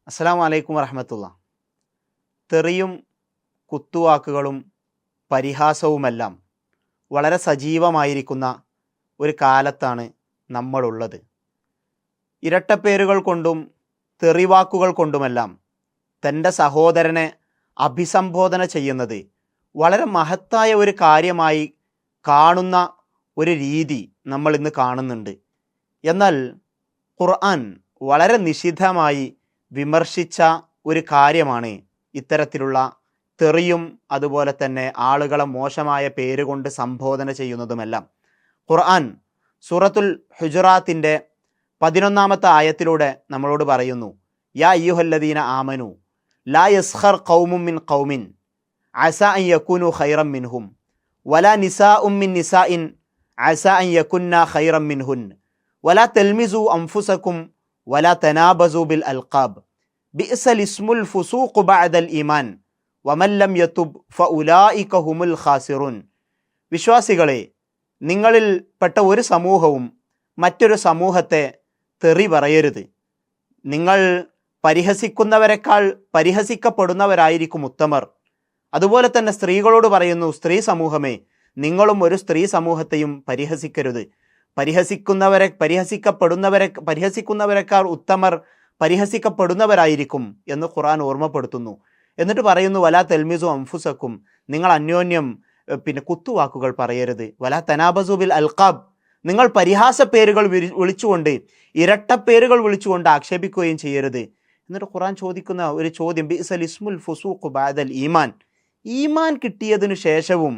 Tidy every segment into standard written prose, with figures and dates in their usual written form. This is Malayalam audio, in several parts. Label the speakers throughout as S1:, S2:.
S1: അസ്സലാമു അലൈക്കും വറഹ്മത്തുള്ളാ. തെറിയും കുത്തുവാക്കുകളും പരിഹാസവുമെല്ലാം വളരെ സജീവമായിരിക്കുന്ന ഒരു കാലത്താണ് നമ്മളുള്ളത്. ഇരട്ടപ്പേരുകൾ കൊണ്ടും തെറിവാക്കുകൾ കൊണ്ടുമെല്ലാം തൻ്റെ സഹോദരനെ അഭിസംബോധന ചെയ്യുന്നത് വളരെ മഹത്തായ ഒരു കാര്യമായി കാണുന്ന ഒരു രീതി നമ്മൾ ഇന്ന് കാണുന്നുണ്ട്. എന്നാൽ ഖുർആൻ വളരെ നിശിതമായി വിമർശിച്ച ഒരു കാര്യമാണ് ഇത്തരത്തിലുള്ള തെറിയും അതുപോലെ തന്നെ ആളുകളെ മോശമായ പേരുകൊണ്ട് സംബോധന ചെയ്യുന്നതുമെല്ലാം. ഖുർആൻ സൂറത്തുൽ ഹുജറാത്തിൻ്റെ 11-ാമത്തെ ആയത്തിലൂടെ നമ്മളോട് പറയുന്നു, യാ അയ്യുഹല്ലദീന ആമനു ലാ യസ്ഖർ ഖൗമും മിൻ ഖൗമിൻ അസാ അൻ യകൂനു ഖൈറൻ മിൻഹും വലാ നിസാഉം മിൻ നിസാഇൻ അസാ അൻ യകുന്ന ഖൈറൻ മിൻഹുൻ വലാ തൽമിസു അൻഫുസകും വലാ തനാബസു ബിൽ അൽഖാബ് ബിഅസൽ ഇസ്മുൽ ഫുസൂഖു ബഅദൽ ഈമാൻ വമൻ ലം യതുബ് ഫഉലൈക ഹുമുൽ ഖാസിറൂൻ. വിശ്വാസികളെ, നിങ്ങളിൽ പെട്ട ഒരു സമൂഹവും മറ്റൊരു സമൂഹത്തെ തെറി പറയരുത്. നിങ്ങൾ പരിഹസിക്കുന്നവരെക്കാൾ പരിഹസിക്കപ്പെടുന്നവരായിരിക്കും ഉത്തമർ. അതുപോലെ തന്നെ സ്ത്രീകളോട് പറയുന്നു, സ്ത്രീ സമൂഹമേ, നിങ്ങളും ഒരു സ്ത്രീ സമൂഹത്തെയും പരിഹസിക്കരുത്. പരിഹസിക്കുന്നവരെക്കാൾ ഉത്തമർ പരിഹസിക്കപ്പെടുന്നവരായിരിക്കും എന്ന് ഖുർആൻ ഓർമ്മപ്പെടുത്തുന്നു. എന്നിട്ട് പറയുന്നു, വലാ തൽമിസു അൻഫുസക്കും, നിങ്ങൾ അന്യോന്യം കുത്തുവാക്കുകൾ പറയരുത്. വലാ തനാബസു ബിൽ അൽഖാബ്, നിങ്ങൾ പരിഹാസ പേരുകൾ വിളിച്ചുകൊണ്ട് ഇരട്ടപ്പേരുകൾ വിളിച്ചുകൊണ്ട് ആക്ഷേപിക്കുകയും ചെയ്യരുത്. എന്നിട്ട് ഖുർആൻ ചോദിക്കുന്ന ഒരു ചോദ്യം, ബിഅസൽ ഇസ്മുൽ ഫുസൂഖു ബഅദൽ ഈമാൻ, ഈമാൻ കിട്ടിയതിനു ശേഷവും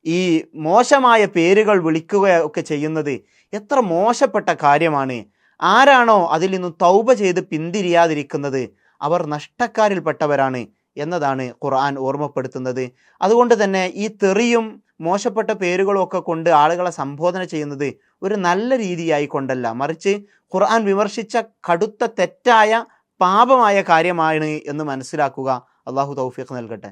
S1: ഈ മോശമായ പേരുകൾ വിളിക്കുകയൊക്കെ ചെയ്യുന്നത് എത്ര മോശപ്പെട്ട കാര്യമാണ്. ആരാണോ അതിൽ നിന്നും തൗബ ചെയ്ത് പിന്തിരിയാതിരിക്കുന്നത് അവർ നഷ്ടക്കാരിൽപ്പെട്ടവരാണ് എന്നതാണ് ഖുർആൻ ഓർമ്മപ്പെടുത്തുന്നത്. അതുകൊണ്ട് തന്നെ ഈ തെറിയും മോശപ്പെട്ട പേരുകളും ഒക്കെ കൊണ്ട് ആളുകളെ സംബോധന ചെയ്യുന്നത് ഒരു നല്ല രീതിയായി കൊണ്ടല്ല, മറിച്ച് ഖുർആൻ വിമർശിച്ച കടുത്ത തെറ്റായ പാപമായ കാര്യമാണ് എന്ന് മനസ്സിലാക്കുക. അള്ളാഹു തൗഫീഖ് നൽകട്ടെ.